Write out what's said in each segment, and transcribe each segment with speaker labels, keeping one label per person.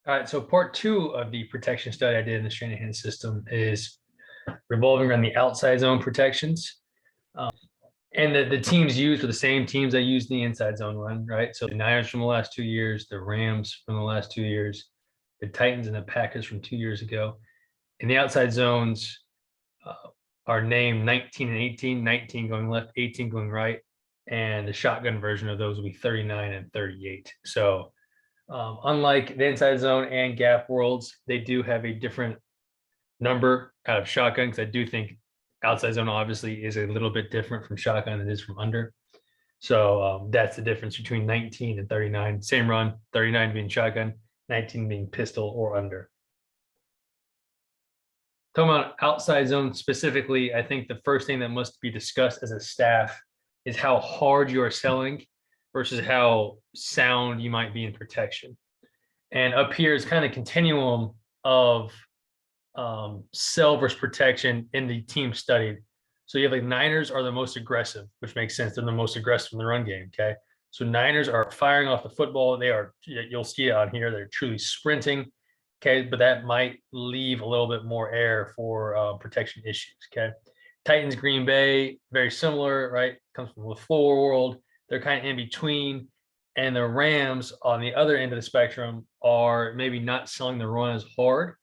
Speaker 1: All right, so part two of the protection study I did in the Shanahan system is revolving around the outside zone protections. Um, and the teams used were the same teams I used in the inside zone run, right? So the Niners from the last 2 years, the Rams from the last 2 years, the Titans and the Packers from 2 years ago. And the outside zones uh, are named 19 and 18, 19 going left, 18 going right. And the shotgun version of those will be 39 and 38. So unlike the inside zone and gap worlds, they do have a different number out of shotgun because I do think outside zone obviously is a little bit different from shotgun than it is from under. So that's the difference between 19 and 39. Same run, 39 being shotgun, 19 being pistol or under. Talking about outside zone specifically, I think the first thing that must be discussed as a staff is how hard you are selling versus how sound you might be in protection. And up here is kind of continuum of sell versus protection in the team studied. So you have like Niners are the most aggressive, which makes sense. They're the most aggressive in the run game. Okay. So Niners are firing off the football. They are, you'll see it on here. They're truly sprinting. Okay. But that might leave a little bit more air for protection issues. Okay. Titans, Green Bay, very similar, right? Comes from the floor world. They're kind of in between. And the Rams on the other end of the spectrum are maybe not selling the run as hard,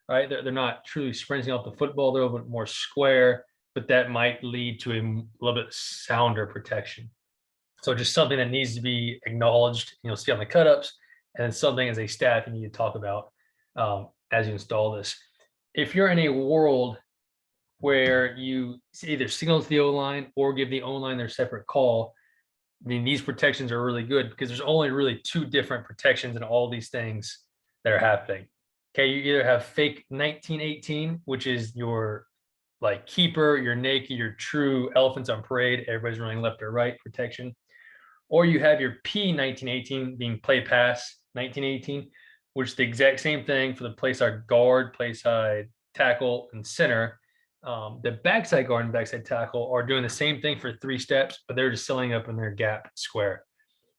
Speaker 1: right? They're not truly sprinting off the football. They're a little bit more square, but that might lead to a little bit sounder protection. So just something that needs to be acknowledged. You'll see on the cutups, and then something as a staff you need to talk about as you install this. If you're in a world where you either signal to the O line or give the O line their separate call, I mean, these protections are really good because there's only really two different protections in all these things that are happening. Okay, you either have fake 1918, which is your like keeper, your naked, your true elephants on parade, everybody's running left or right protection, or you have your P 1918 being play pass 1918, which is the exact same thing for the play side guard, play side tackle, and center. The backside guard and backside tackle are doing the same thing for 3 steps, but they're just filling up in their gap square.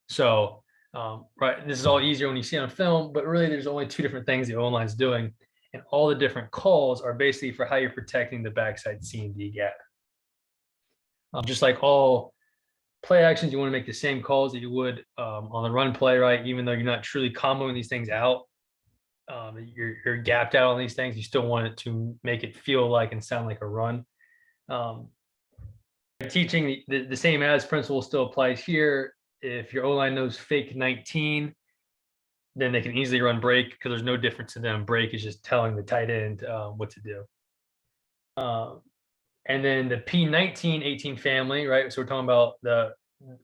Speaker 1: So, right, this is all easier when you see on film, but really there's only two different things the O line's doing, and all the different calls are basically for how you're protecting the backside C and D gap. Just like all play actions, you want to make the same calls that you would on the run play, right? Even though you're not truly comboing these things out, you're gapped out on these things. You still want it to make it feel like and sound like a run. Teaching the same as principle still applies here. If your O-line knows fake 19, then they can easily run break because there's no difference to them. Break is just telling the tight end what to do. And then the P19-18 family, right? So we're talking about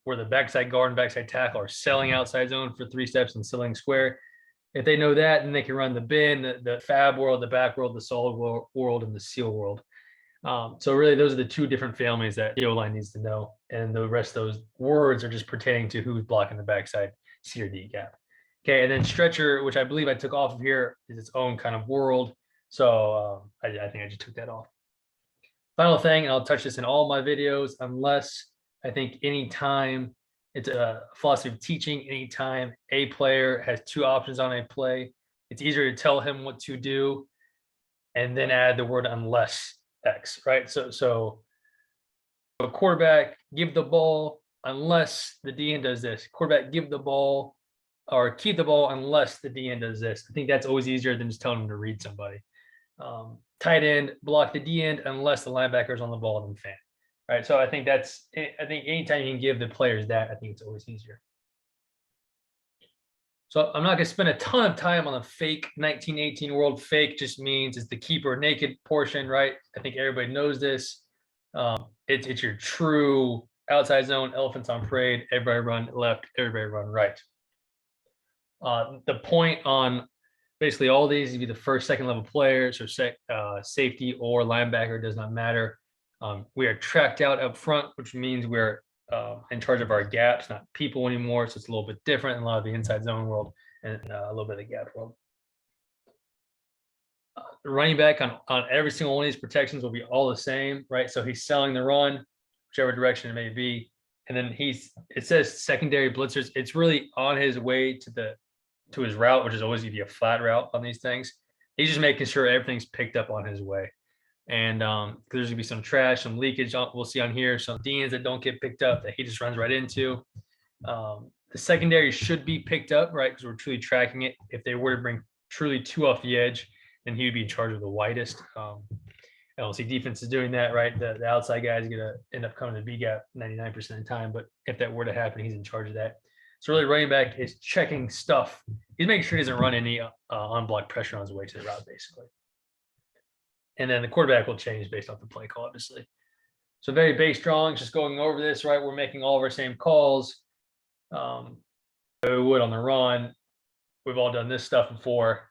Speaker 1: where the backside guard and backside tackle are selling outside zone for 3 steps and selling square. If they know that, then they can run the bin, the fab world, the back world, the solid world, and the seal world. So really, those are the two different families that the O-line needs to know, and the rest of those words are just pertaining to who's blocking the backside C or D gap. Okay, and then stretcher, which I believe I took off of here, is its own kind of world. So I think I just took that off. Final thing, and I'll touch this in all my videos, unless I think anytime it's a philosophy of teaching, anytime a player has two options on a play, it's easier to tell him what to do and then add the word unless X, right? So a quarterback, give the ball unless the DN does this. Quarterback, give the ball or keep the ball unless the DN does this. I think that's always easier than just telling them to read somebody. Tight end, block the D end unless the linebacker is on the ball and fan. Right. So I think anytime you can give the players that, I think it's always easier. So I'm not going to spend a ton of time on the fake 1918 world. Fake just means it's the keeper naked portion, right? I think everybody knows this. It's your true outside zone, elephants on parade. Everybody run left, everybody run right. The point on basically all these, be the first, second level players, or safety or linebacker, does not matter. We are tracked out up front, which means we're in charge of our gaps, not people anymore. So it's a little bit different in a lot of the inside zone world and a little bit of the gap world. The running back on every single one of these protections will be all the same, right? So he's selling the run, whichever direction it may be. And then it says secondary blitzers. It's really on his way to the to his route, which is always going to be a flat route on these things. He's just making sure everything's picked up on his way. And there's gonna be some trash, some leakage we'll see on here, some Deans that don't get picked up that he just runs right into. The secondary should be picked up, right? Because we're truly tracking it. If they were to bring truly 2 off the edge, then he would be in charge of the widest. I don't see defense is doing that, right? The outside guy is gonna end up coming to B gap 99% of the time. But if that were to happen, he's in charge of that. So really, running back is checking stuff. He's making sure he doesn't run any unblocked pressure on his way to the route, basically. And then the quarterback will change based off the play call, obviously. So very base drawings, just going over this, right? We're making all of our same calls. We would on the run. We've all done this stuff before.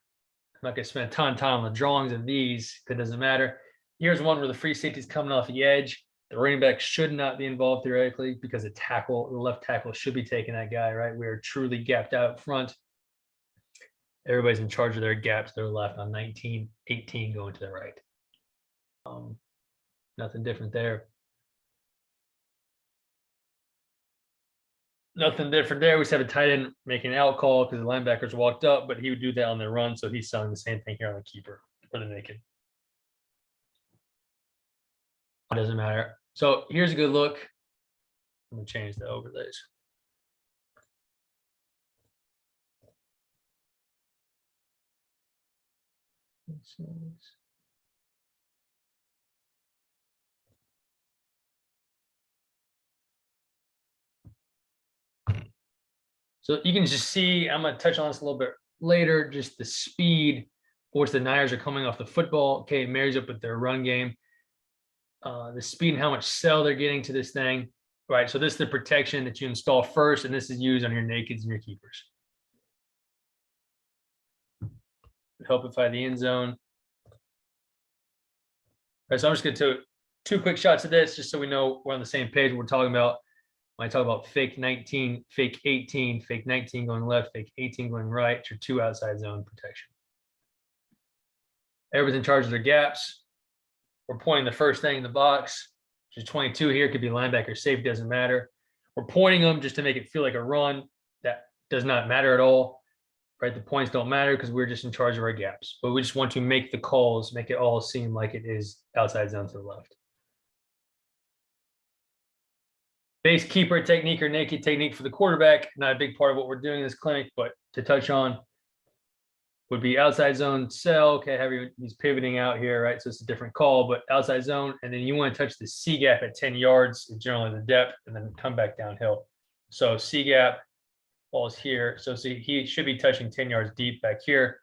Speaker 1: I'm not going to spend a ton of time on the drawings of these because it doesn't matter. Here's one where the free safety is coming off the edge. The running back should not be involved theoretically because the left tackle should be taking that guy, right? We are truly gapped out front. Everybody's in charge of their gaps. They're left on 19, 18 going to the right. Nothing different there. Nothing different there. We just have a tight end making an out call because the linebackers walked up, but he would do that on the run. So he's selling the same thing here on the keeper for the naked. It doesn't matter. So here's a good look. I'm going to change the overlays. So you can just see, I'm going to touch on this a little bit later, just the speed, which the Niners are coming off the football. Okay, it marries up with their run game. The speed and how much sell they're getting to this thing, right? So this is the protection that you install first, and this is used on your nakeds and your keepers. Helpify the end zone. All right, so I'm just going to take 2 quick shots of this just so we know we're on the same page. We're talking about when I talk about fake 19, fake 18, fake 19 going left, fake 18 going right. It's your 2 outside zone protection. Everybody's in charge of their gaps. We're pointing the first thing in the box, which is 22 here. It could be linebacker, safe, doesn't matter. We're pointing them just to make it feel like a run. That does not matter at all, right? The points don't matter because we're just in charge of our gaps. But we just want to make the calls, make it all seem like it is outside zone to the left. Base keeper technique or naked technique for the quarterback, not a big part of what we're doing in this clinic, but to touch on would be outside zone sell. Okay, he's pivoting out here, right? So it's a different call, but outside zone. And then you want to touch the C gap at 10 yards, generally the depth, and then come back downhill. So C gap falls here. So see, he should be touching 10 yards deep back here.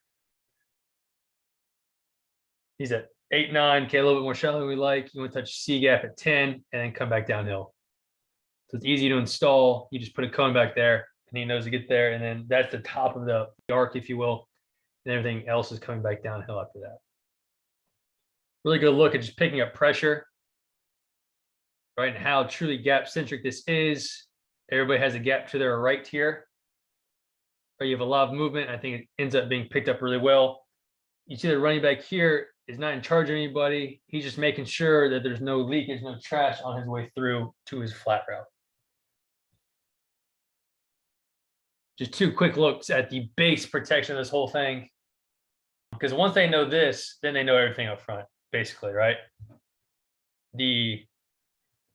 Speaker 1: He's at 8, 9. Okay, a little bit more shallow than we like. You want to touch C gap at 10 and then come back downhill. So it's easy to install. You just put a cone back there and he knows to get there. And then that's the top of the arc, if you will. And everything else is coming back downhill after that. Really good look at just picking up pressure, right? And how truly gap centric this is. Everybody has a gap to their right here. Right, you have a lot of movement. I think it ends up being picked up really well. You see the running back here is not in charge of anybody. He's just making sure that there's no leakage, no trash on his way through to his flat route. Just 2 quick looks at the base protection of this whole thing. Because once they know this, then they know everything up front, basically, right? The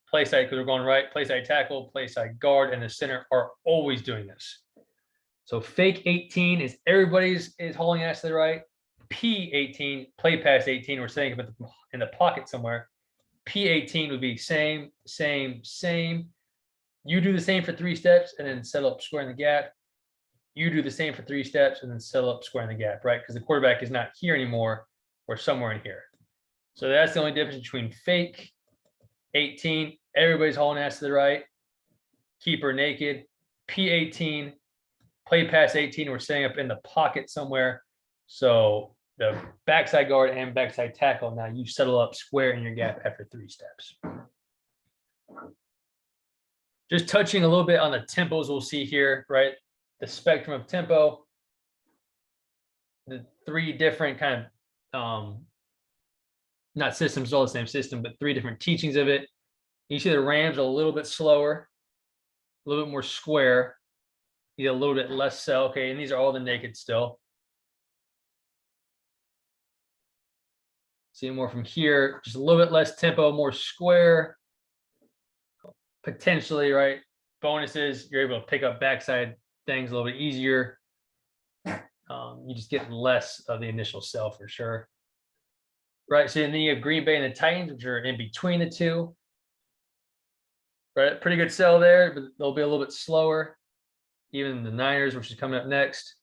Speaker 1: play side, because we're going right, play side tackle, play side guard, and the center are always doing this. So fake 18 is everybody's is hauling ass to the right. P18, play pass 18, we're saying in the pocket somewhere. P18 would be same, same, same. You do the same for 3 steps and then settle up square in the gap. You do the same for 3 steps and then settle up square in the gap, right? Because the quarterback is not here anymore. We're somewhere in here. So that's the only difference between fake 18, everybody's hauling ass to the right, keeper naked, P18, play pass 18, we're setting up in the pocket somewhere. So the backside guard and backside tackle, now you settle up square in your gap after 3 steps. Just touching a little bit on the tempos we'll see here, right? The spectrum of tempo, the 3 different kind of, not systems, all the same system, but 3 different teachings of it. You see the Rams are a little bit slower, a little bit more square. get a little bit less cell. Okay, and these are all the naked still. See more from here, just a little bit less tempo, more square. Potentially, right? Bonuses, you're able to pick up backside things a little bit easier. You just get less of the initial cell for sure. Right, so then you have Green Bay and the Titans, which are in between the two. Right, pretty good cell there, but they'll be a little bit slower. Even the Niners, which is coming up next.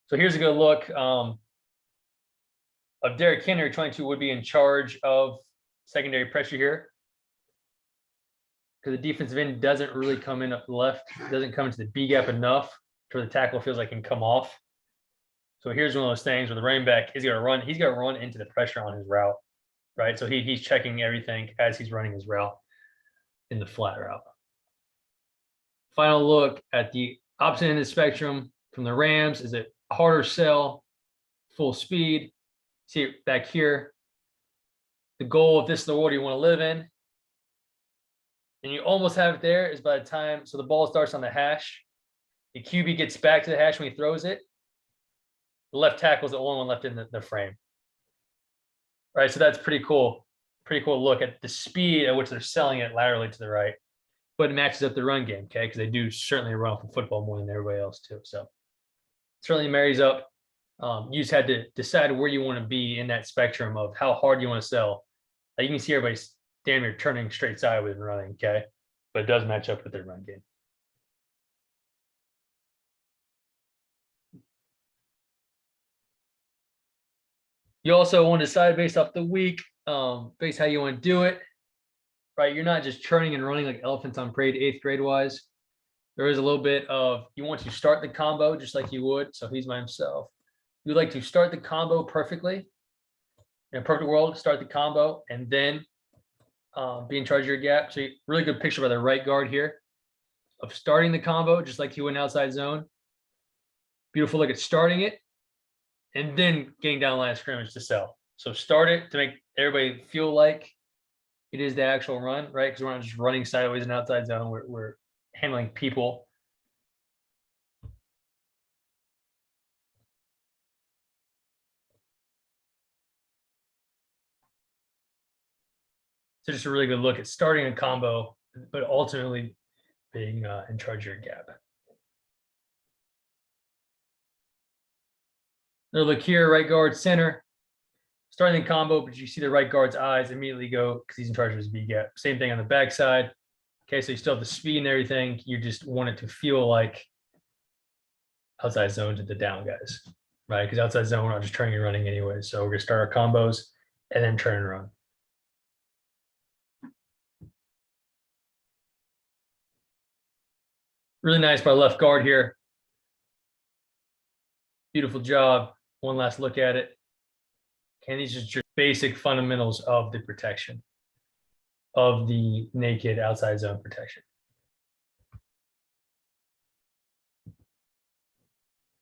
Speaker 1: So here's a good look of Derrick Henry. 22 would be in charge of secondary pressure here, because the defensive end doesn't really come in up the left, doesn't come into the B gap enough to where the tackle feels like it can come off. So here's one of those things where the running back is going to run. He's going to run into the pressure on his route, right? So he's checking everything as he's running his route in the flat route. Final look at the opposite end of the spectrum from the Rams. Is it harder sell, full speed? See it back here. The goal, if this is the world you want to live in, and you almost have it there, is by the time, so the ball starts on the hash, the QB gets back to the hash when he throws it, the left tackle is the only one left in the frame. Right, so that's pretty cool. Pretty cool look at the speed at which they're selling it laterally to the right, but it matches up the run game, okay? Because they do certainly run off of football more than everybody else too. So certainly marries up. You just had to decide where you want to be in that spectrum of how hard you want to sell. Like you can see everybody's damn near turning straight sideways and running, okay? But it does match up with their run game. You also want to decide based off the week, based how you want to do it, right? You're not just churning and running like elephants on parade, 8th grade wise. There is a little bit of, you want to start the combo just like you would. So he's by himself. You like to start the combo perfectly. In a perfect world, start the combo and then be in charge of your gap. So really good picture by the right guard here of starting the combo just like you would in outside zone. Beautiful look at starting it and then getting down the line of scrimmage to sell. So start it to make everybody feel like it is the actual run, right? Because we're not just running sideways in outside zone. We're handling people. So just a really good look at starting a combo, but ultimately being in charge of your gap. Another look here, right guard, center. Starting the combo, but you see the right guard's eyes immediately go because he's in charge of his B gap. Same thing on the backside. Okay, so you still have the speed and everything. You just want it to feel like outside zone to the down guys, right? Because outside zone, we're not just turning and running anyway. So we're going to start our combos and then turn and run. Really nice by left guard here. Beautiful job. One last look at it. And these are just basic fundamentals of the protection, of the naked outside zone protection.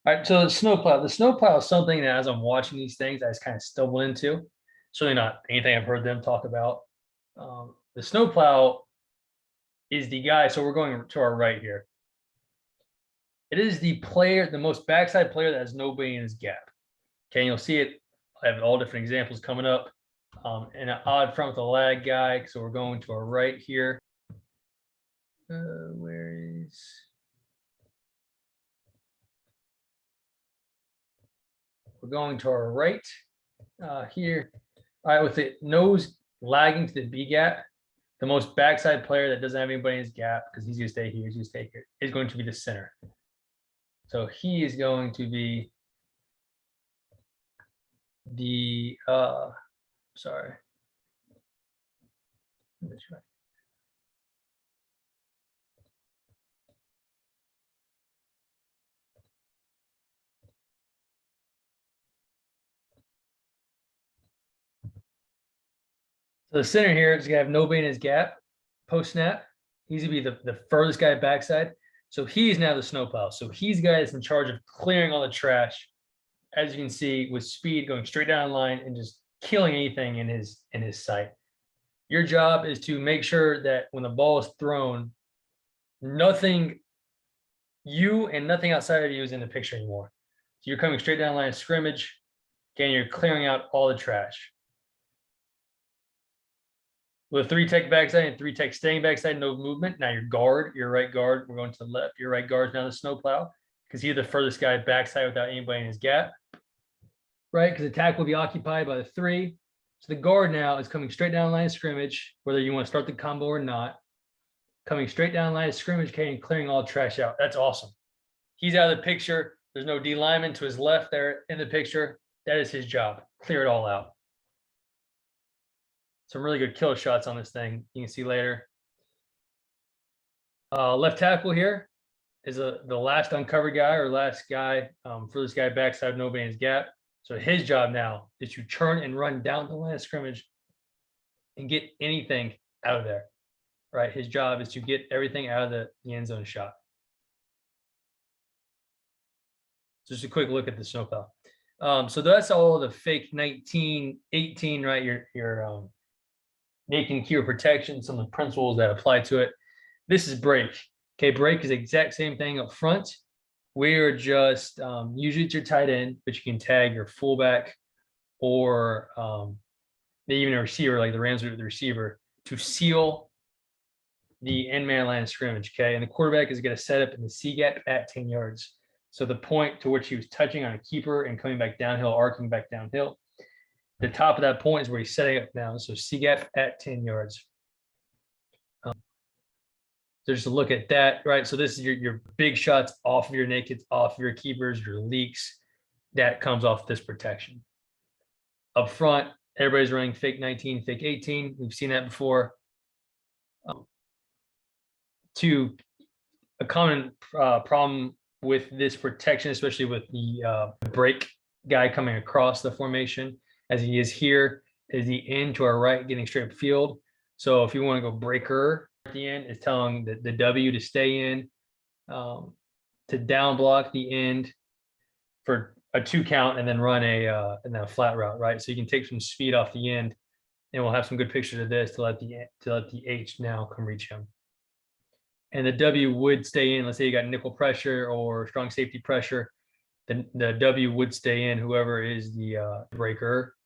Speaker 1: All right, so the snowplow. The snowplow is something that as I'm watching these things, I just kind of stumbled into. Certainly not anything I've heard them talk about. The snowplow is the guy. So we're going to our right here. It is the player, the most backside player that has nobody in his gap. Okay, and you'll see it. I have all different examples coming up. And an odd front with a lag guy. So we're going to our right here. Where is... We're going to our right here. All right, with the nose lagging to the B gap, the most backside player that doesn't have anybody in his gap, because he's going to stay here, he's going to stay here, is going to be the center. So he is going to be the, sorry. So the center here is going to have nobody in his gap post snap. He's going to be the furthest guy backside. So he's now the snowplow. So he's the guy that's in charge of clearing all the trash, as you can see, with speed going straight down the line and just killing anything in his sight. Your job is to make sure that when the ball is thrown, Nothing, you and nothing outside of you is in the picture anymore. So you're coming straight down the line of scrimmage. Again, you're clearing out all the trash. With 3 tech backside and 3 tech staying backside, no movement. Now your guard, your right guard, we're going to the left. Your right guard is now the snowplow because he's the furthest guy backside without anybody in his gap, right? Because the tackle will be occupied by the 3. So the guard now is coming straight down the line of scrimmage, whether you want to start the combo or not. Coming straight down the line of scrimmage, and clearing all trash out. That's awesome. He's out of the picture. There's no D lineman to his left there in the picture. That is his job. Clear it all out. Some really good kill shots on this thing. You can see later. Left tackle here is the last uncovered guy or last guy for this guy backside, nobody in his gap. So his job now is to turn and run down the line of scrimmage and get anything out of there, right? His job is to get everything out of the end zone shot. Just a quick look at the snowplow. So that's all the fake 1918, right? Your making keyword protection, some of the principles that apply to it. This is break. Okay, break is the exact same thing up front. We're just usually it's your tight end, but you can tag your fullback or even a receiver, like the Rams with the receiver, to seal the end man line of scrimmage. Okay, and the quarterback is going to set up in the C gap at 10 yards. So the point to which he was touching on a keeper and coming back downhill, arcing back downhill. The top of that point is where he's setting up now. So C gap at 10 yards. So just to look at that, right? So this is your big shots off of your nakeds, off of your keepers, your leaks. That comes off this protection. Up front, everybody's running fake 19, fake 18. We've seen that before. A common problem with this protection, especially with the break guy coming across the formation, as he is here, is the end to our right getting straight field. So if you want to go breaker at the end, it's telling the W to stay in, to down block the end for a 2 count and then run and then a flat route, right? So you can take some speed off the end, and we'll have some good pictures of this to let the H now come reach him. And the W would stay in. Let's say you got nickel pressure or strong safety pressure, then the W would stay in, whoever is the breaker,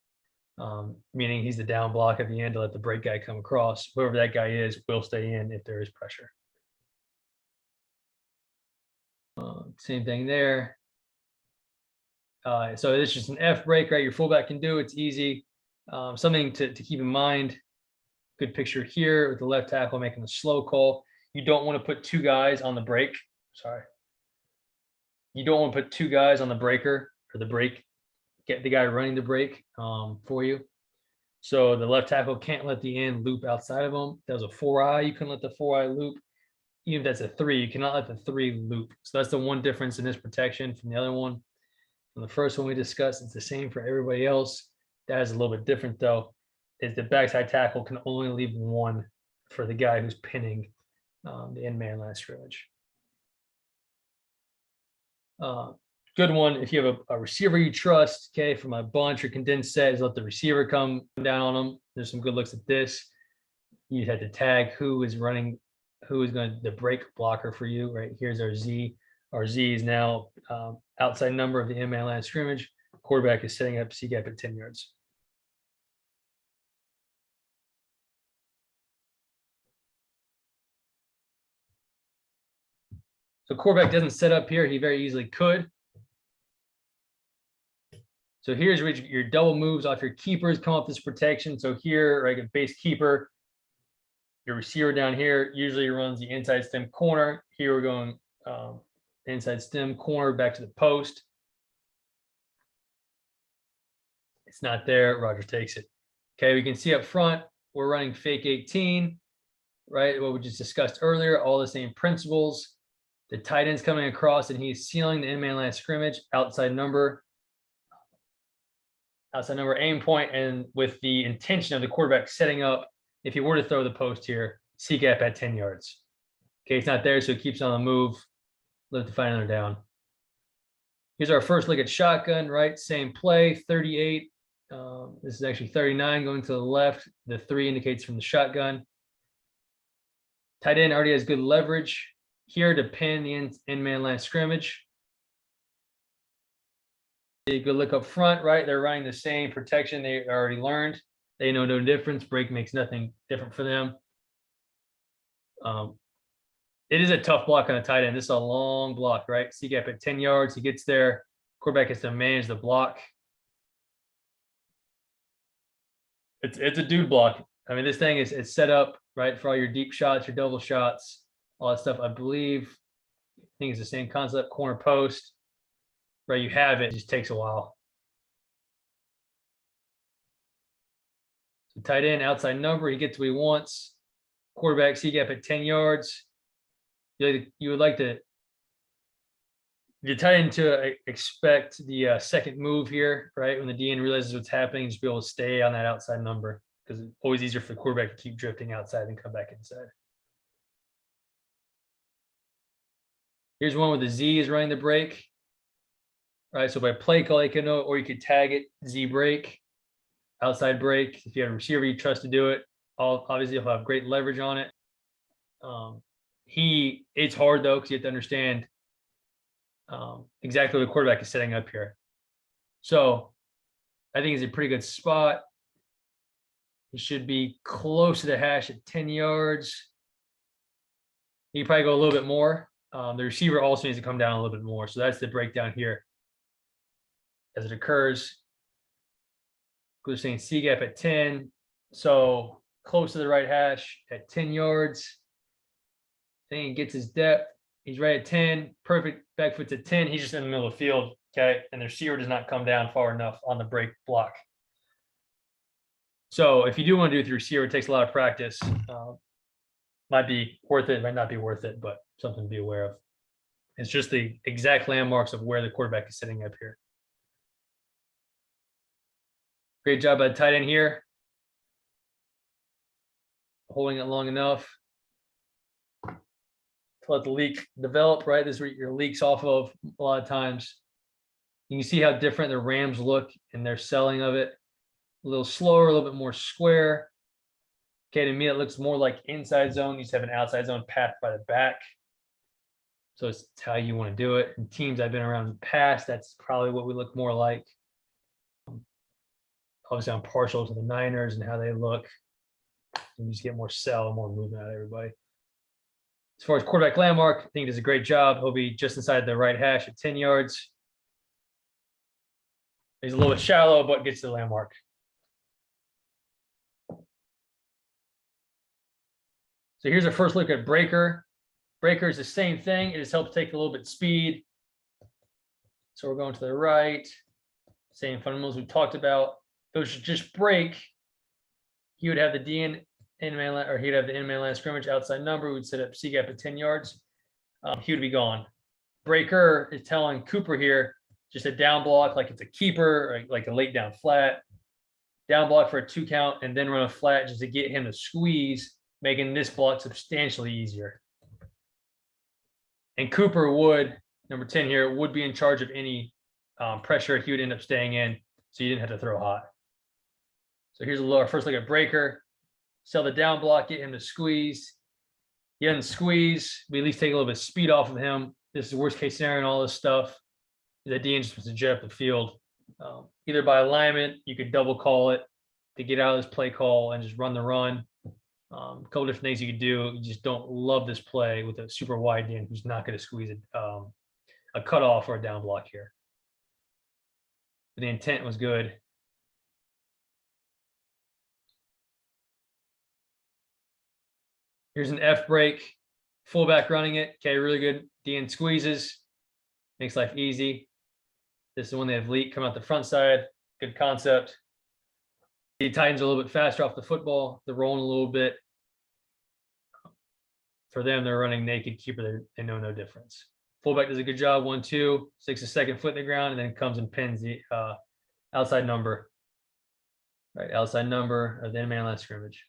Speaker 1: meaning he's the down block at the end to let the break guy come across. Whoever that guy is will stay in if there is pressure. Same thing there. So it's just an F break, right? Your fullback can do. It's easy. Something to keep in mind. Good picture here with the left tackle making a slow call. You don't want to put 2 guys on the break. Sorry. You don't want to put 2 guys on the breaker or the break. Get the guy running the break for you. So the left tackle can't let the end loop outside of him. If that was a 4-eye, you can let the 4-eye loop. Even if that's a 3, you cannot let the 3 loop. So that's the one difference in this protection from the other one. From the first one we discussed, it's the same for everybody else. That is a little bit different though, is the backside tackle can only leave 1 for the guy who's pinning the end man line of scrimmage. Good one if you have a receiver you trust, okay, from a bunch or condensed set, is let the receiver come down on them. There's some good looks at this. You have to tag who is running, who is going to the break blocker for you, right? Here's our Z. Our Z is now outside number of the end man line of scrimmage. Quarterback is setting up C gap at 10 yards. So quarterback doesn't set up here. He very easily could. So here's where your double moves off your keepers come off this protection. So here, right, a base keeper, your receiver down here usually runs the inside stem corner. Here we're going inside stem corner back to the post. It's not there. Roger takes it. Okay, we can see up front, we're running fake 18, right? What we just discussed earlier, all the same principles. The tight end's coming across and he's sealing the end man line of scrimmage, outside number aim point, and with the intention of the quarterback setting up, if he were to throw the post here, C gap at 10 yards. Okay, it's not there, so it keeps on the move. Live to find another down. Here's our first look at shotgun, right? Same play, 38. This is actually 39 going to the left. The 3 indicates from the shotgun. Tight end already has good leverage. here to pin the in man line scrimmage. You could look up front, right? They're running the same protection they already learned. They know no difference. Break makes nothing different for them. It is a tough block on a tight end. This is a long block, right? C gap at 10 yards. He gets there. Quarterback has to manage the block. It's a dude block. I mean, this thing is set up right for all your deep shots, your double shots, all that stuff. I think it's the same concept. Corner post, right? You have it. It just takes a while. So tight end, outside number. He gets what he wants. Quarterback C gap at 10 yards. You would like to. You're tight end to expect the second move here, right? When the DN realizes what's happening, just be able to stay on that outside number because it's always easier for the quarterback to keep drifting outside and come back inside. Here's one where the Z is running the break. Right, so by play call, you can know, or you could tag it Z break, outside break. If you have a receiver you trust to do it, obviously he'll have great leverage on it. It's hard though because you have to understand exactly what the quarterback is setting up here. So I think it's a pretty good spot. He should be close to the hash at 10 yards. He can probably go a little bit more. The receiver also needs to come down a little bit more. So that's the breakdown here as it occurs. We're saying C gap at 10. So close to the right hash at 10 yards. Then he gets his depth. He's right at 10. Perfect back foot's at 10. He's just in the middle of the field. Okay. And the receiver does not come down far enough on the break block. So if you do want to do it with your receiver, it takes a lot of practice. Might be worth it, might not be worth it, but something to be aware of. It's just the exact landmarks of where the quarterback is sitting up here. Great job by the tight end here. Holding it long enough to let the leak develop, right? This is where your leaks off of a lot of times. You can see how different the Rams look in their selling of it. A little slower, a little bit more square. Okay, to me, it looks more like inside zone. You just have an outside zone path by the back. So it's how you want to do it. And teams I've been around in the past, that's probably what we look more like. Obviously, I'm partial to the Niners and how they look. You just get more sell, more movement out of everybody. As far as quarterback landmark, I think he does a great job. He'll be just inside the right hash at 10 yards. He's a little bit shallow, but gets to the landmark. So here's our first look at breaker. Breaker is the same thing. It just helps take a little bit of speed. So we're going to the right. Same fundamentals we talked about. Those should just break. He would have the DN in-man line, or he'd have the in-man line of scrimmage outside number. We'd set up C gap at 10 yards. He would be gone. Breaker is telling Cooper here, just a down block like it's a keeper, or like a late down flat. Down block for a 2 count, and then run a flat just to get him to squeeze, making this block substantially easier. And Cooper would, number 10 here, would be in charge of any pressure he would end up staying in, so you didn't have to throw hot. So here's our first look at breaker. Sell the down block, get him to squeeze. He doesn't squeeze. We at least take a little bit of speed off of him. This is the worst case scenario and all this stuff. The DN just wants to jet up the field. Either by alignment, you could double call it to get out of this play call and just run the run. A couple different things you could do. You just don't love this play with a super wide DN who's not going to squeeze a cutoff or a down block here. But the intent was good. Here's an F break, fullback running it. Okay, really good. DN squeezes, makes life easy. This is when they have leak come out the front side. Good concept. The Titans are a little bit faster off the football. They're rolling a little bit. For them, they're running naked keeper. They know no difference. Fullback does a good job. 1-2, sticks a second foot in the ground, and then comes and pins the outside number. Right, outside number of the in-man line scrimmage.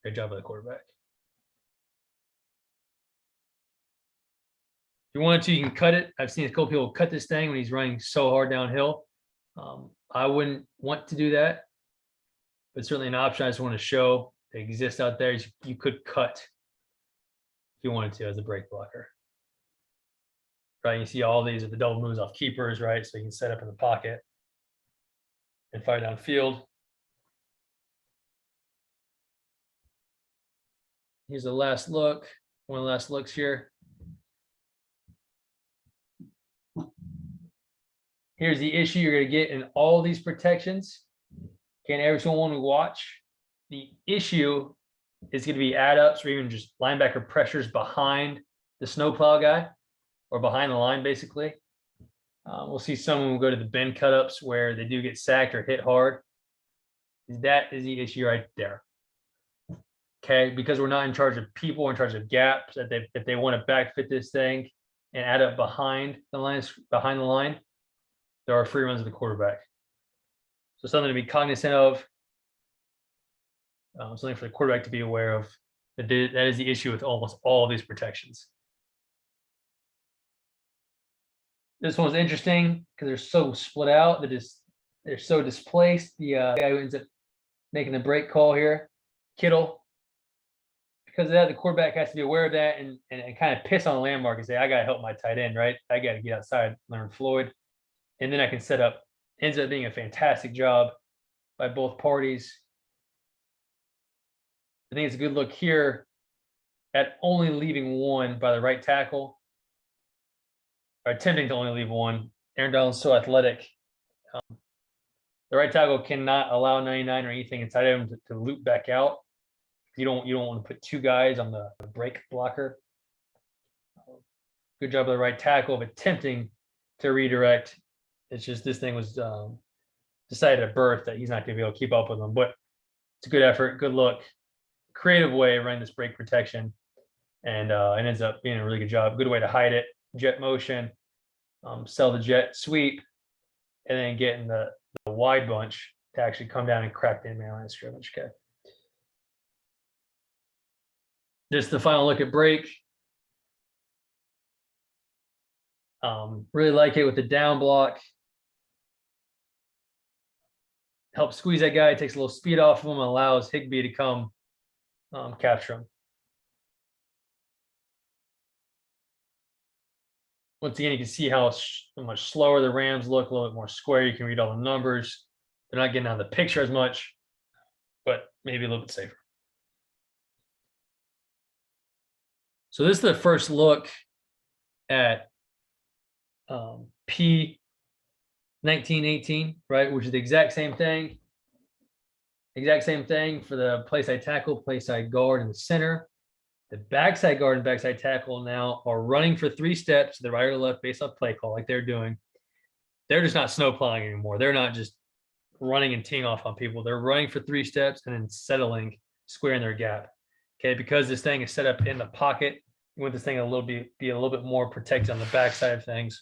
Speaker 1: Great job by the quarterback. If you wanted to, you can cut it. I've seen a couple people cut this thing when he's running so hard downhill. I wouldn't want to do that, but certainly an option I just want to show that exists out there is you could cut you wanted to as a break blocker. Right, you see all these are the double moves off keepers, right? So you can set up in the pocket and fire downfield. Here's the last look, one of the last looks here. Here's the issue you're going to get in all these protections. Can't every single one we watch. The issue is going to be add ups or even just linebacker pressures behind the snowplow guy or behind the line, basically. We'll see some will go to the bend cut ups where they do get sacked or hit hard. That is the issue right there. Okay, because we're not in charge of people, we're in charge of gaps. If they want to back fit this thing and add up behind the line, there are free runs of the quarterback. So something to be cognizant of. Something for the quarterback to be aware of. That is the issue with almost all of these protections. This one's interesting because they're so split out. They're so displaced. The guy who ends up making the break call here, Kittle. Because of that, the quarterback has to be aware of that and kind of piss on the landmark and say, I got to help my tight end, right? I got to get outside, learn Floyd. And then I can set up. Ends up being a fantastic job by both parties. I think it's a good look here at only leaving one by the right tackle, or attempting to only leave one. Aaron Donald's so athletic. The right tackle cannot allow 99 or anything inside of him to loop back out. You don't want to put two guys on the break blocker. Good job by the right tackle of attempting to redirect. It's just this thing was decided at birth that he's not going to be able to keep up with them. But it's a good effort, good look, creative way of running this break protection, and it ends up being a really good job. Good way to hide it. Jet motion, sell the jet sweep, and then getting the wide bunch to actually come down and crack the in-man line of scrimmage. Okay. Just the final look at break. Really like it with the down block. Helps squeeze that guy, takes a little speed off of him, allows Higbee to come capture him. Once again, you can see how much slower the Rams look, a little bit more square. You can read all the numbers. They're not getting out of the picture as much, but maybe a little bit safer. So this is the first look at P 1918, right? Which is the exact same thing. Exact same thing for the play side tackle, play side guard in the center. The backside guard and backside tackle now are running for 3 steps to the right or left based off play call, like they're doing. They're just not snowplowing anymore. They're not just running and teeing off on people. They're running for 3 steps and then settling, squaring their gap. Okay, because this thing is set up in the pocket, you want this thing be a little bit more protected on the backside of things.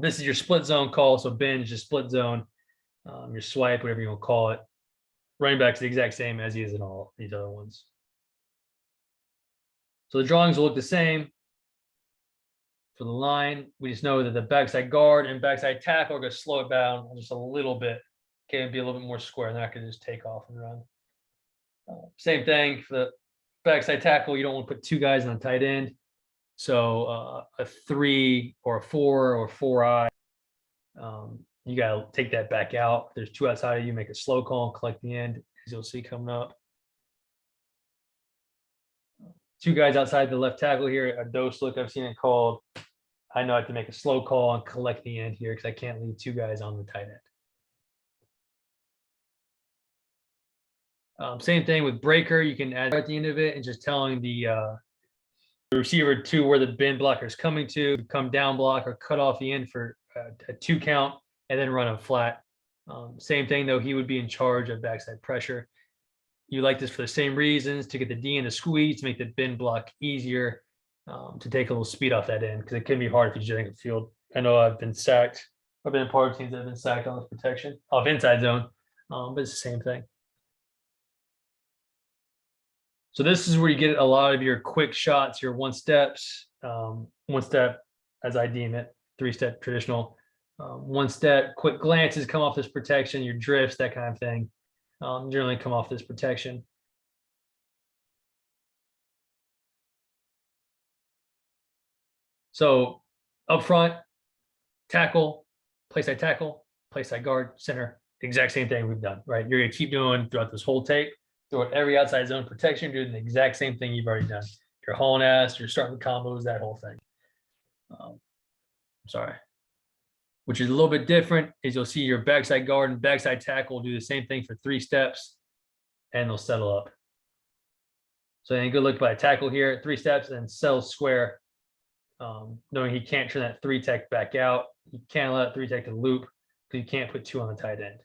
Speaker 1: This is your split zone call. So binge, your split zone, your swipe, whatever you want to call it. Running back's the exact same as he is in all these other ones. So the drawings will look the same for the line. We just know that the backside guard and backside tackle are going to slow it down just a little bit. Okay, be a little bit more square. They're not going to just take off and run. Same thing for the backside tackle. You don't want to put 2 guys on the tight end. So a 3 or a 4 or 4-eye, you got to take that back out. If there's 2 outside of you, make a slow call and collect the end, as you'll see coming up. 2 guys outside the left tackle here, a dose look. I've seen it called. I know I have to make a slow call and collect the end here because I can't leave 2 guys on the tight end. Same thing with breaker. You can add at the end of it and just telling the receiver to where the bin blocker is coming to, come down block or cut off the end for a 2 count and then run him flat. Same thing though, he would be in charge of backside pressure. You like this for the same reasons, to get the D in the squeeze, to make the bin block easier, to take a little speed off that end, because it can be hard if you're jetting the field. I know I've been sacked. I've been part of teams that have been sacked on this protection off inside zone, but it's the same thing. So this is where you get a lot of your quick shots, your 1 steps, 1 step as I deem it, 3-step traditional, 1 step, quick glances come off this protection, your drifts, that kind of thing. Generally come off this protection. So up front, tackle, play side tackle, play side guard, center, exact same thing we've done, right? You're gonna keep doing throughout this whole tape, throughout every outside zone protection, doing the exact same thing you've already done. You're hauling ass, you're starting combos, that whole thing. Sorry. Which is a little bit different is you'll see your backside guard and backside tackle do the same thing for 3 steps and they'll settle up. So then good look by a tackle here, 3 steps and settle square. Knowing he can't turn that 3 tech back out. You can't allow that 3 tech to loop because you can't put 2 on the tight end.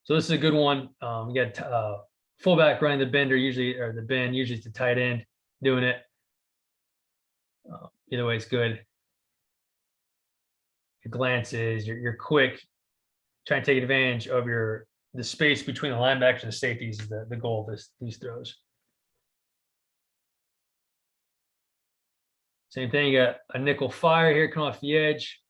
Speaker 1: So this is a good one. You got fullback running the bender usually, or the bend usually it's the tight end doing it. Either way, it's good. Your glances, you're quick, trying to take advantage of the space between the linebackers and the safeties is the goal of these throws. Same thing, you got a nickel fire here coming off the edge.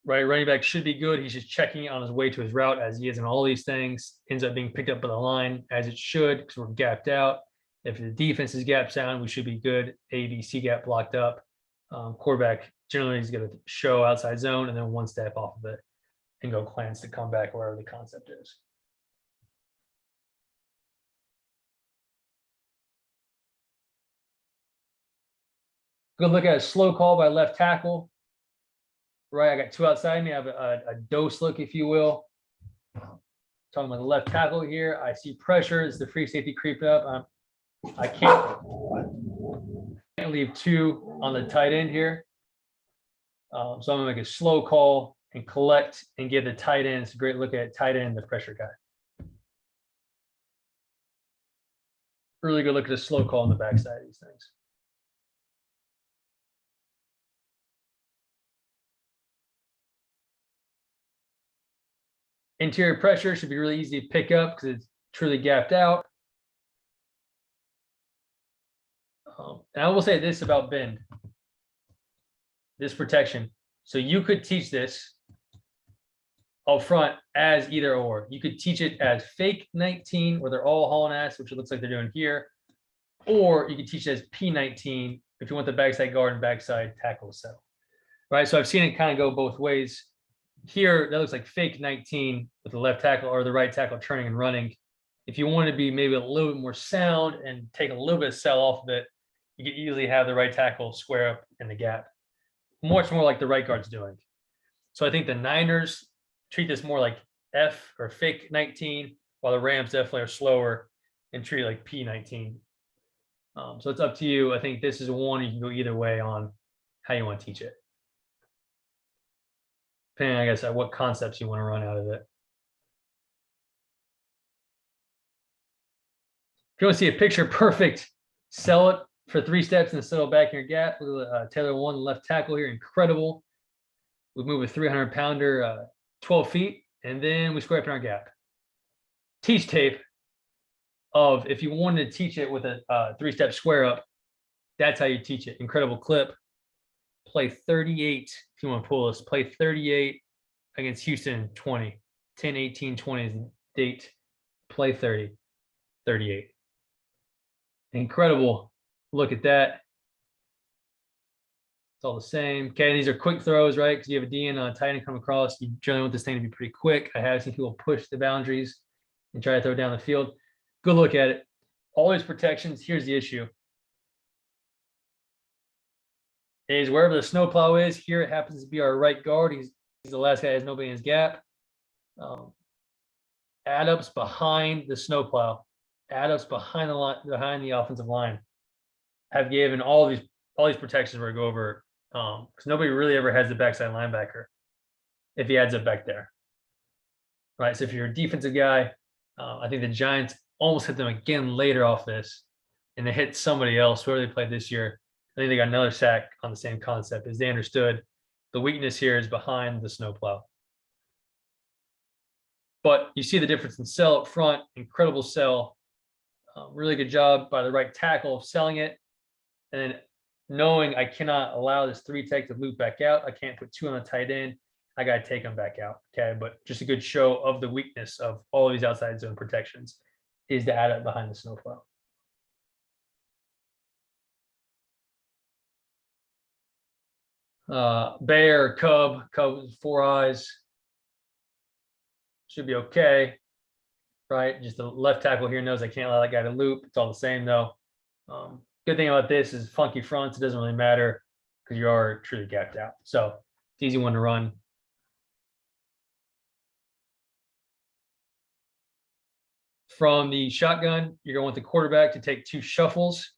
Speaker 1: Right, running back should be good. He's just checking on his way to his route as he is in all these things. Ends up being picked up by the line as it should because we're gapped out. If the defense is gap sound, we should be good. A, B, C gap blocked up. Quarterback generally is going to show outside zone and then 1 step off of it and go glance to come back wherever the concept is. Good look at a slow call by left tackle. Right, I got 2 outside me. I have a dose look, if you will. Talking about the left tackle here. I see pressure as the free safety creep up. I can't leave 2 on the tight end here. So I'm gonna make a slow call and collect and give the tight end. It's a great look at tight end, the pressure guy. Really good look at the slow call on the backside of these things. Interior pressure should be really easy to pick up because it's truly gapped out. And I will say this about bend, this protection. So you could teach this up front as either or. You could teach it as fake 19, where they're all hauling ass, which it looks like they're doing here. Or you could teach it as P19 if you want the backside guard and backside tackle to settle. Right. So I've seen it kind of go both ways. Here, that looks like fake 19 with the left tackle or the right tackle turning and running. If you want to be maybe a little bit more sound and take a little bit of sell off of it, you can easily have the right tackle square up in the gap. Much more like the right guard's doing. So I think the Niners treat this more like F or fake 19, while the Rams definitely are slower and treat it like P19. So it's up to you. I think this is one you can go either way on how you want to teach it. Depending, I guess, on what concepts you want to run out of it. If you want to see a picture perfect, sell it for 3 steps and settle back in your gap. Look at Taylor 1, left tackle here, incredible. We move a 300-pounder 12 feet, and then we square up in our gap. Teach tape of if you wanted to teach it with a 3-step square up, that's how you teach it. Incredible clip. Play 38, if you want to pull this, play 38 against Houston 20. 10, 18, 20 is the date. Play 30, 38. Incredible. Look at that. It's all the same. Okay, these are quick throws, right? Because you have a DN on a tight end come across. You generally want this thing to be pretty quick. I have seen people push the boundaries and try to throw it down the field. Good look at it. All these protections. Here's the issue. Is wherever the snowplow is, here it happens to be our right guard. He's the last guy who has nobody in his gap. Add-ups behind the snowplow, add-ups behind the line, behind the offensive line, have given all these protections we're going to go over because nobody really ever has the backside linebacker if he adds up back there. Right. So if you're a defensive guy, I think the Giants almost hit them again later off this, and they hit somebody else, whoever they played this year. I think they got another sack on the same concept as they understood the weakness here is behind the snowplow. But you see the difference in sell up front, incredible sell. Really good job by the right tackle of selling it. And then knowing I cannot allow this 3 tech to loop back out. I can't put 2 on the tight end. I got to take them back out. Okay. But just a good show of the weakness of all of these outside zone protections is to add up behind the snowplow. Bear, Cub with 4 eyes. Should be okay, right? Just the left tackle here knows I can't allow that guy to loop. It's all the same though. Good thing about this is funky fronts. It doesn't really matter because you are truly gapped out. So it's easy one to run. From the shotgun, you're going to want the quarterback to take 2 shuffles,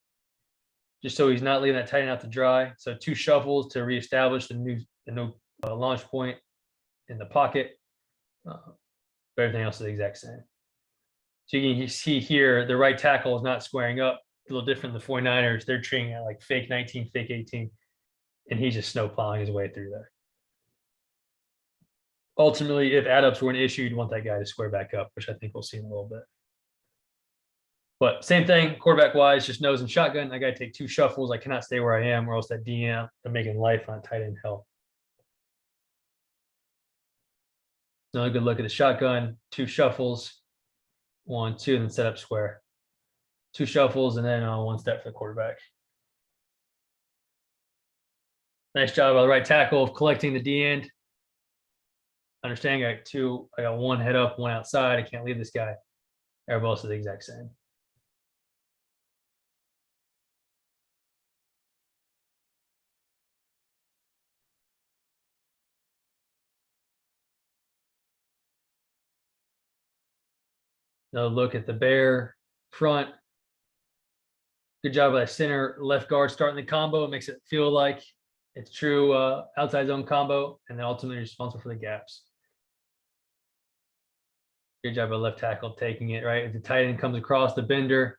Speaker 1: just so he's not leaving that tight end out to dry. So 2 shuffles to reestablish the new launch point in the pocket. But everything else is the exact same. So you can see here, the right tackle is not squaring up. A little different than the 49ers. They're treating it like fake 19, fake 18, and he's just snowplowing his way through there. Ultimately, if add-ups were an issue, you'd want that guy to square back up, which I think we'll see in a little bit. But same thing, quarterback-wise, just nose and shotgun. I got to take 2 shuffles. I cannot stay where I am, or else that DM, I'm making life on tight end hell. Another good look at the shotgun. 2 shuffles, 1, 2, and then set up square. 2 shuffles, and then 1 step for the quarterback. Nice job by the right tackle of collecting the D end. Understanding I got 1 head up, 1 outside. I can't leave this guy. Everybody else is the exact same. Another look at the bear front. Good job by the center left guard starting the combo. It makes it feel like it's true outside zone combo, and then ultimately responsible for the gaps. Good job by left tackle taking it, right? If the tight end comes across the bender,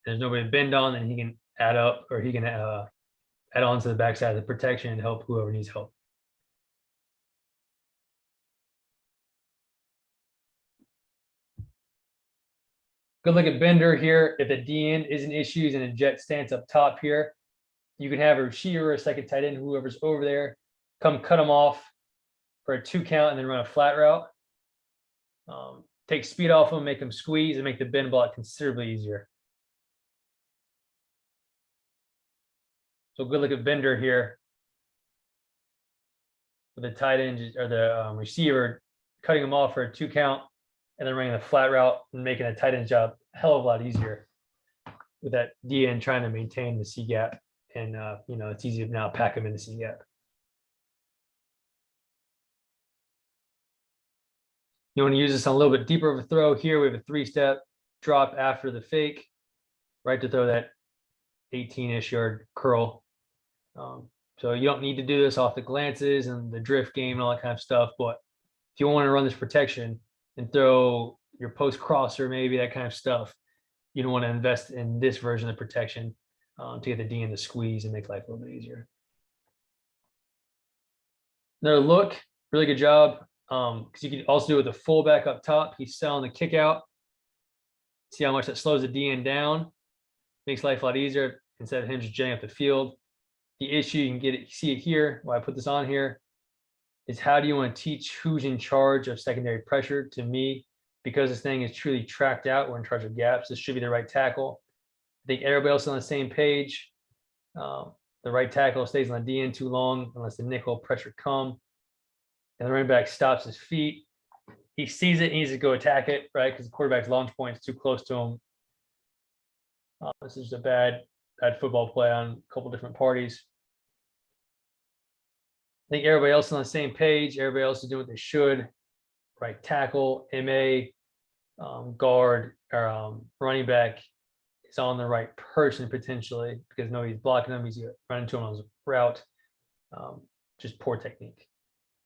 Speaker 1: there's nobody to bend on, then he can add up, or he can add on to the backside of the protection and help whoever needs help. Good look at bender here. If the D end is an issue and a jet stance up top here, you can have a receiver, a second tight end, whoever's over there, come cut them off for a 2 count and then run a flat route. Take speed off them, make them squeeze, and make the bend block considerably easier. So good look at bender here. With the tight end or the receiver, cutting them off for a 2 count and then running a flat route and making a tight end job a hell of a lot easier with that D end trying to maintain the C gap. And, it's easy to now pack them in the C gap. You want to use this on a little bit deeper of a throw. Here we have a 3-step drop after the fake, right, to throw that 18-ish yard curl. So you don't need to do this off the glances and the drift game and all that kind of stuff. But if you want to run this protection and throw your post crosser, maybe that kind of stuff, you don't want to invest in this version of protection to get the D in the squeeze and make life a little bit easier. Another look, really good job. Because you can also do it with the fullback up top. He's selling the kick out. See how much that slows the D end down. Makes life a lot easier instead of him just jetting up the field. The issue, you can get it, see it here, why I put this on here, is how do you want to teach who's in charge of secondary pressure? To me, because this thing is truly tracked out, we're in charge of gaps. This should be the right tackle. I think everybody else is on the same page. The right tackle stays on the D end too long unless the nickel pressure come. And the running back stops his feet. He sees it, he needs to go attack it, right? Because the quarterback's launch point is too close to him. This is a bad football play on a couple different parties. I think everybody else is on the same page. Everybody else is doing what they should. Right tackle, MA, guard, or running back is on the right person potentially because nobody's blocking him. He's running into him on his route. Just poor technique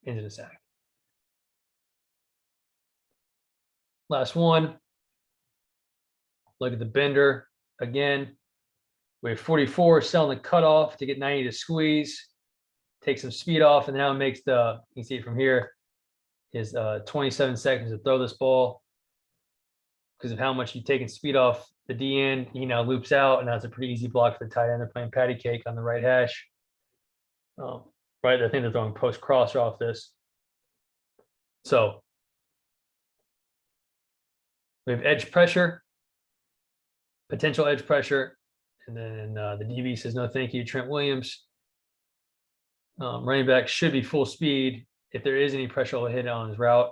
Speaker 1: into the sack. Last one. Look at the bender again. We have 44 selling the cutoff to get 90 to squeeze. Take some speed off, and now it makes you can see it from here, is 27 seconds to throw this ball. Because of how much you've taken speed off the D end, he now loops out, and that's a pretty easy block for the tight end. They're playing patty cake on the right hash. Right, I think they're throwing post crosser off this. So we have edge pressure, potential edge pressure, and then the DB says no thank you, Trent Williams. Running back should be full speed. If there is any pressure, he'll hit it on his route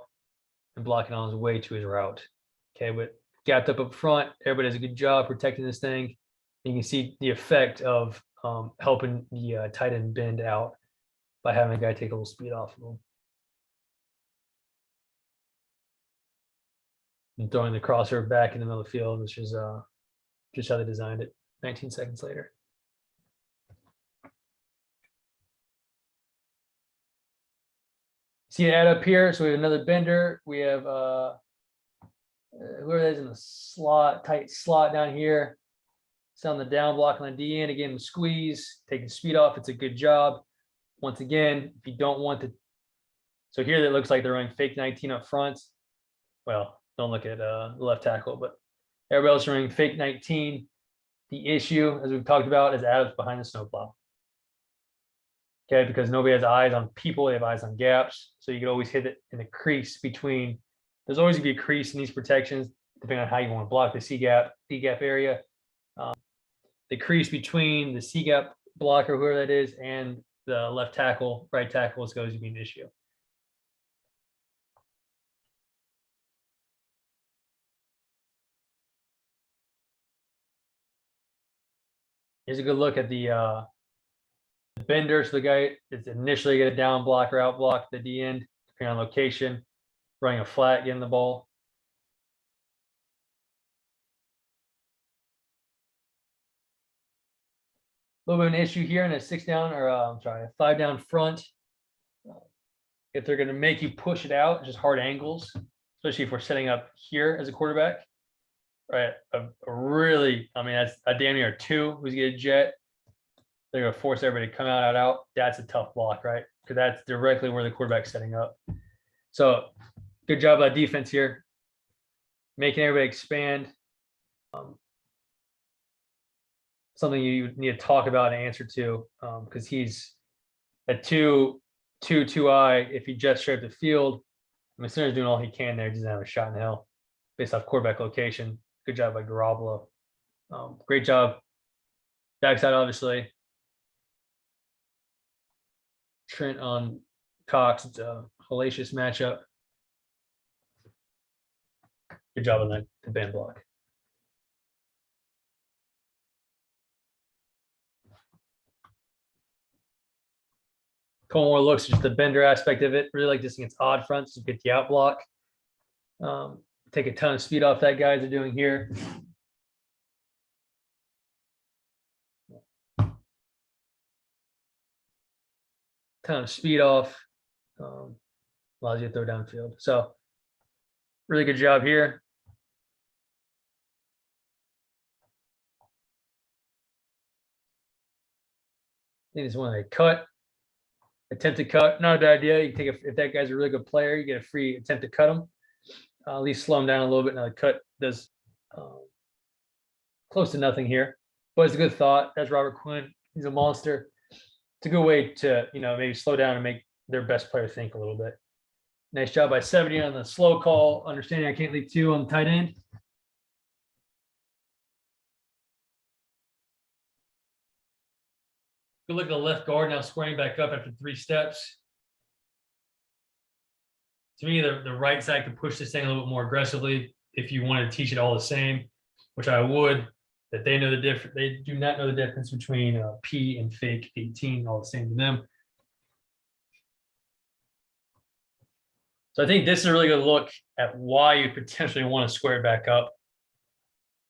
Speaker 1: and block it on his way to his route. Okay, but gapped up front, everybody does a good job protecting this thing. You can see the effect of helping the tight end bend out by having a guy take a little speed off of him. And throwing the crosser back in the middle of the field, which is just how they designed it 19 seconds later. See it add up here. So we have another bender. We have whoever that is in the slot, tight slot down here. It's on the down block on the D end. Again, the squeeze, taking speed off. It's a good job. Once again, if you don't want to, so here it looks like they're running fake 19 up front. Well, don't look at the left tackle, but everybody else running fake 19. The issue, as we've talked about, is Adams behind the snowplow. Okay, because nobody has eyes on people, they have eyes on gaps. So you can always hit it in the crease between. There's always gonna be a crease in these protections, depending on how you want to block the C gap, D gap area. The crease between the C gap blocker, whoever that is, and the left tackle, right tackle is going to be an issue. Here's a good look at the bender. So the guy is initially going to down block or out block the D end, depending on location, running a flat, getting the ball. A little bit of an issue here in a 6 down, or I'm sorry, a 5 down front. If they're going to make you push it out, just hard angles, especially if we're setting up here as a quarterback, right? A really, I mean, that's a damn near 2 who's going to jet. They're going to force everybody to come out. That's a tough block, right? Because that's directly where the quarterback's setting up. So good job by defense here, making everybody expand. Something you need to talk about and answer to, because he's a 2-2-2-I. If he jets straight up the field, I mean, Sinner's doing all he can there. He doesn't have a shot in hell based off quarterback location. Good job by Garoppolo. Great job. Backside, obviously. Trent on Cox. It's a hellacious matchup. Good job on the band block. Couple more looks, just the bender aspect of it. Really like this against odd fronts to get the out block. Take a ton of speed off that guys are doing here. Ton of speed off. Allows you to throw downfield. So really good job here. I think it's one they cut. Attempt to cut, not a bad idea. You can take if that guy's a really good player, you get a free attempt to cut him. At least slow him down a little bit. Now the cut does close to nothing here, but it's a good thought. That's Robert Quinn. He's a monster. It's a good way to maybe slow down and make their best player think a little bit. Nice job by 70 on the slow call. Understanding I can't leave 2 on the tight end. Good look at the left guard now squaring back up after 3 steps. To me, the right side could push this thing a little bit more aggressively if you wanted to teach it all the same, which I would. That they know the difference. They do not know the difference between P and fake 18, all the same to them. So I think this is a really good look at why you potentially want to square back up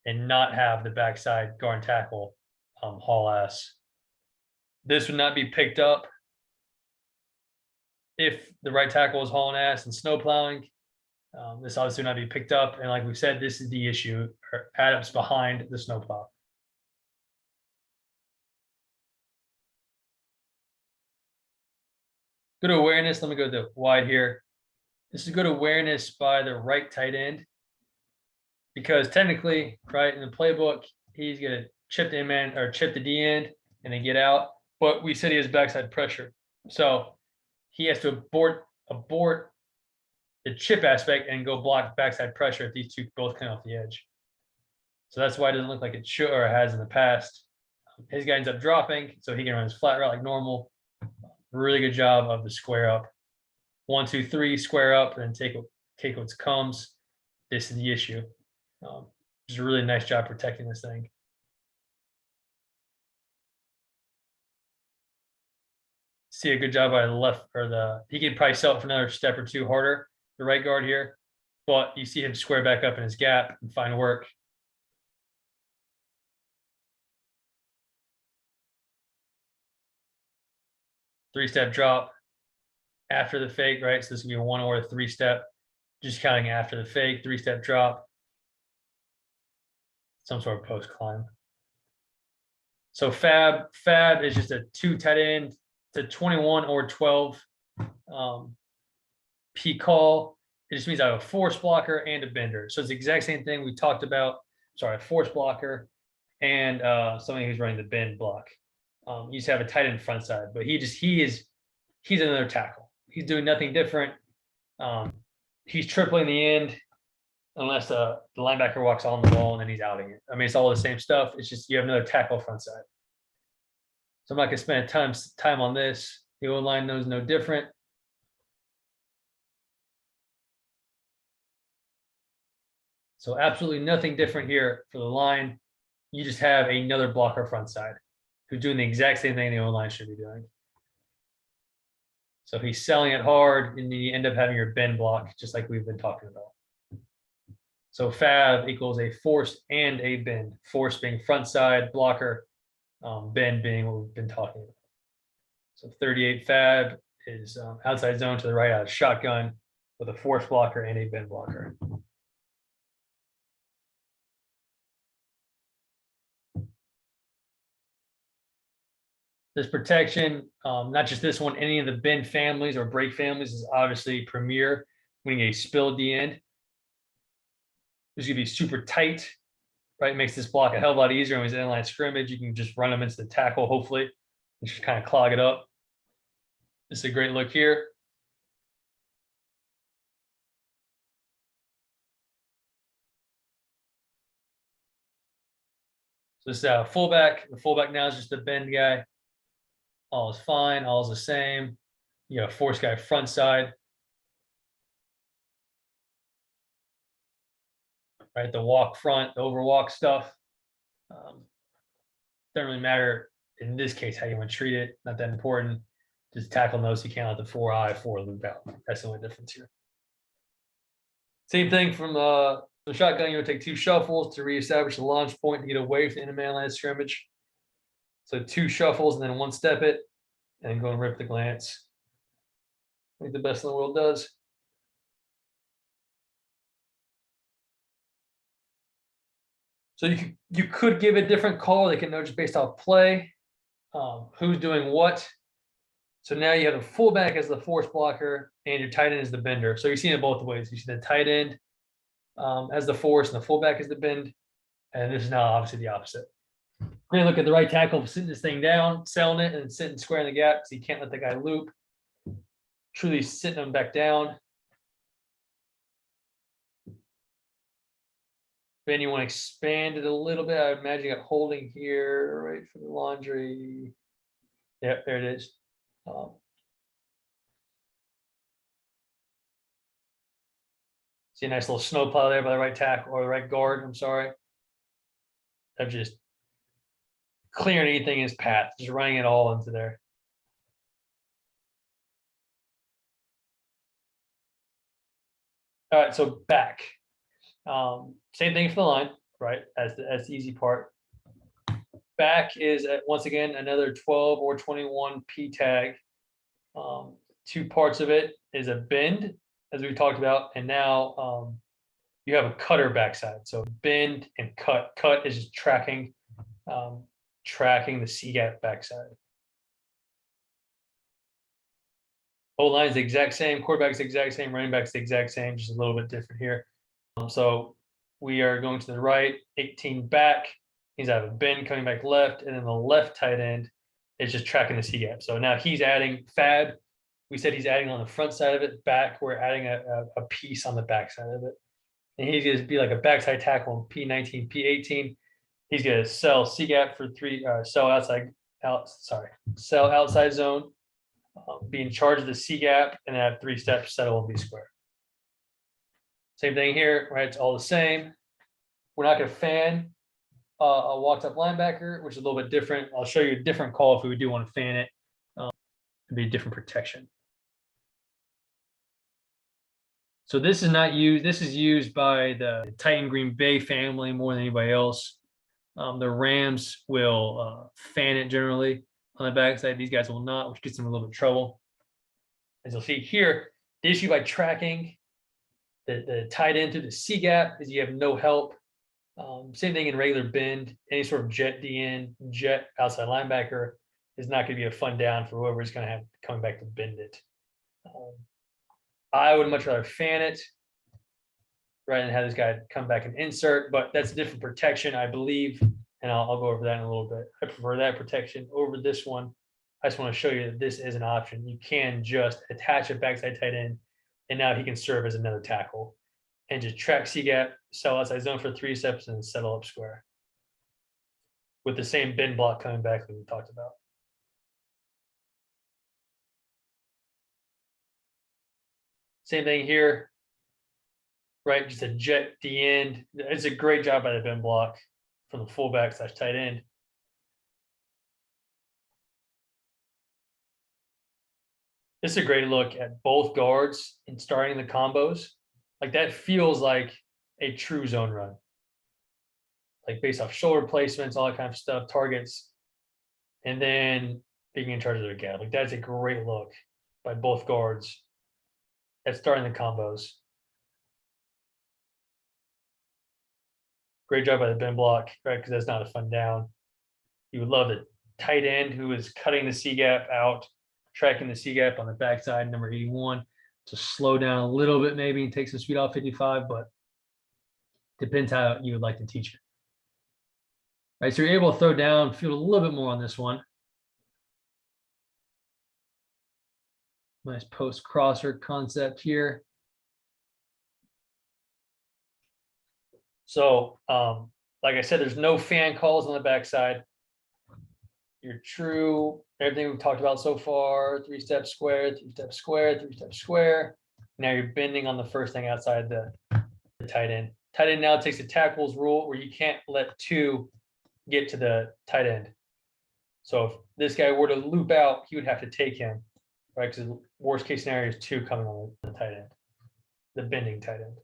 Speaker 1: and not have the backside guard and tackle haul ass. This would not be picked up if the right tackle is hauling ass and snow plowing. This obviously would not be picked up. And like we said, this is the issue. Adams behind the snowplow. Good awareness. Let me go to wide here. This is good awareness by the right tight end. Because technically, right, in the playbook, he's going to chip the man or chip the D end and then get out. But we said he has backside pressure. So he has to abort the chip aspect and go block backside pressure if these 2 both come off the edge. So that's why it doesn't look like it should or has in the past. His guy ends up dropping, so he can run his flat route like normal. really good job of the square up. 1, 2, 3, square up, and then take what comes. This is the issue. Just a really nice job protecting this thing. See a good job by the left or the. He could probably sell it for another step or two harder. The right guard here, but you see him square back up in his gap and find work. Three-step drop after the fake, right? So this can be a 1 or a 3-step. Just counting after the fake, 3-step drop. Some sort of post climb. So fab is just a 2 tight end to 21 or 12 P call. It just means I have a force blocker and a bender. So it's the exact same thing we talked about. Sorry, a force blocker and somebody who's running the bend block. You just have a tight end front side, but he's another tackle. He's doing nothing different. He's tripling the end unless the linebacker walks on the ball and then he's outing it. I mean, it's all the same stuff. It's just you have another tackle front side. So I'm not gonna spend time on this. The O-line knows no different. So absolutely nothing different here for the line. You just have another blocker front side who's doing the exact same thing the O-line should be doing. So he's selling it hard, and you end up having your bend block, just like we've been talking about. So fab equals a force and a bend. Force being front side blocker, bend being what we've been talking about. So 38 fab is outside zone to the right out of shotgun with a force blocker and a bend blocker. This protection, not just this one, any of the bend families or break families is obviously premier when you spill at the end. This is gonna be super tight, right? It makes this block a hell of a lot easier when he's in line scrimmage. You can just run him into the tackle, hopefully, and just kind of clog it up. This is a great look here. So this is fullback. The fullback now is just a bend guy. All is fine. All is the same. You got a force guy front side. Right, the walk front, the overwalk stuff. Doesn't really matter in this case how you want to treat it. Not that important. Just tackle nose you count out the 4 loop out. That's the only difference here. Same thing from the shotgun. You're gonna take 2 shuffles to reestablish the launch point to get away from the in-man line of scrimmage. So 2 shuffles and then 1 step it, and then go and rip the glance. I think the best in the world does. So you could give a different call. They can know just based off play, who's doing what. So now you have the fullback as the force blocker and your tight end is the bender. So you're seeing it both ways. You see the tight end as the force and the fullback as the bend. And this is now obviously the opposite. We're gonna look at the right tackle sitting this thing down, selling it, and sitting square in the gap because you can't let the guy loop. Truly sitting him back down. Then you want to expand it a little bit. I imagine you got holding here, right for the laundry. Yep, there it is. See a nice little snowplow there by the right tackle or the right guard. I'm sorry. Of just clearing anything in his path, just running it all into there. All right, so back. Same thing for the line, right? As the easy part. Back is once again another 12 or 21 P tag. 2 parts of it is a bend, as we talked about, and now you have a cutter backside. So bend and cut. Cut is just tracking the C gap backside. O-line is the exact same, quarterback's the exact same, running back's the exact same, just a little bit different here. So we are going to the right, 18 back. He's out of a bend coming back left, and then the left tight end is just tracking the C gap. So now he's adding fab. We said he's adding on the front side of it. Back, we're adding a piece on the back side of it. And he's going to be like a backside tackle in P19, P18. He's going to sell C gap for 3, sell outside zone. be in charge of the C gap, and have 3 steps, settle and be square. Same thing here, right? It's all the same. We're not going to fan a walked up linebacker, which is a little bit different. I'll show you a different call if we do want to fan it. It'd be a different protection. So this is not used. This is used by the Titan Green Bay family more than anybody else. The Rams will fan it generally on the backside. These guys will not, which gets them a little bit of trouble. As you'll see here, the issue by tracking the tight end through the C gap is you have no help. Same thing in regular bend. Any sort of jet DN, jet outside linebacker is not going to be a fun down for whoever's going to have coming back to bend it. I would much rather fan it rather than have this guy come back and insert, but that's a different protection, I believe, and I'll go over that in a little bit. I prefer that protection over this one. I just want to show you that this is an option. You can just attach a backside tight end, and now he can serve as another tackle and just track C gap, sell outside zone for 3 steps, and settle up square with the same bend block coming back that we talked about. Same thing here, right? Just a jet D end. It's a great job by the bend block from the fullback / tight end. This is a great look at both guards and starting the combos. Like that feels like a true zone run. Like based off shoulder placements, all that kind of stuff, targets, and then being in charge of their gap. Like that's a great look by both guards at starting the combos. Great job by the bend block, right? Because that's not a fun down. You would love the tight end who is cutting the C gap out, tracking the C gap on the backside, number 81, to slow down a little bit, maybe, and take some speed off 55, but depends how you would like to teach it. All right, so you're able to throw down, feel a little bit more on this one. Nice post crosser concept here. So, like I said, there's no fan calls on the backside. Your true, everything we've talked about so far, 3-step square, 3-step square, 3-step square. Now you're bending on the first thing outside the tight end. Tight end now takes the tackles rule where you can't let 2 get to the tight end. So if this guy were to loop out, he would have to take him, right? Because the worst case scenario is 2 coming on the tight end, the bending tight end.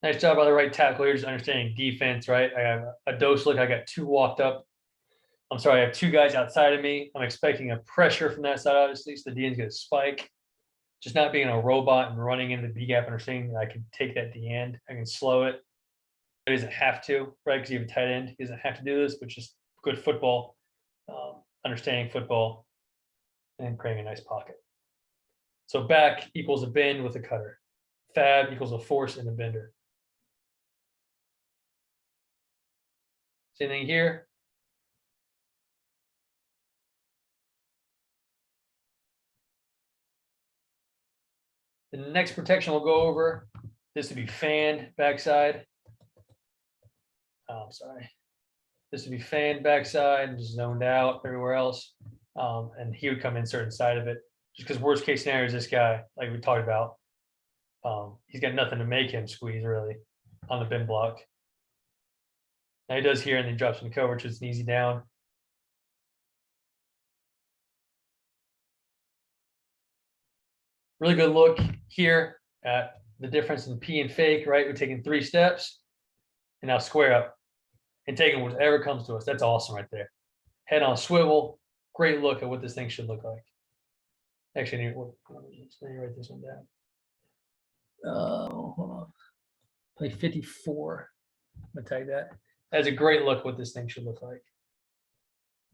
Speaker 1: Nice job by the right tackle here, just understanding defense, right? I have a dose look. I got 2 walked up. I'm sorry, I have 2 guys outside of me. I'm expecting a pressure from that side, obviously, so the DN's going to spike. Just not being a robot and running into the B gap, understanding that I can take that D end, I can slow it. He doesn't have to, right? Because you have a tight end. He doesn't have to do this, but just good football, understanding football, and creating a nice pocket. So back equals a bend with a cutter. Fab equals a force and a bender. Same thing here. The next protection we'll go over, this would be fanned backside. Sorry. This would be fanned backside and just zoned out everywhere else. And he would come insert inside of it. Just because worst case scenario is this guy, like we talked about. He's got nothing to make him squeeze really on the bend block. Now he does here and then drops in coverage, so it's an easy down. Really good look here at the difference in P and fake, right? We're taking 3 steps and now square up and taking whatever comes to us. That's awesome right there. Head on swivel. Great look at what this thing should look like. Actually, let me write this one down. Hold on. Play 54. I'm gonna tag that. That's a great look what this thing should look like.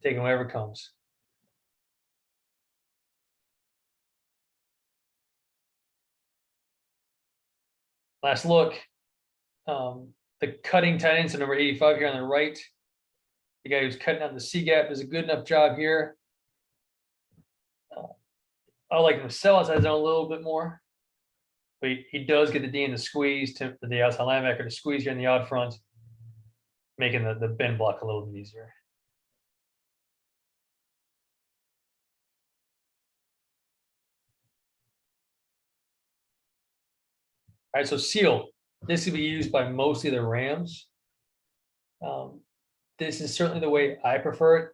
Speaker 1: Taking whatever comes. Last look. The cutting tight end, so number 85 here on the right. The guy who's cutting out the C gap does a good enough job here. I like him to sell outside zone a little bit more. but he does get the D in the squeeze to the outside linebacker to squeeze you in the odd front, making the bend block a little bit easier. All right, so seal. This can be used by mostly the Rams. This is certainly the way I prefer it.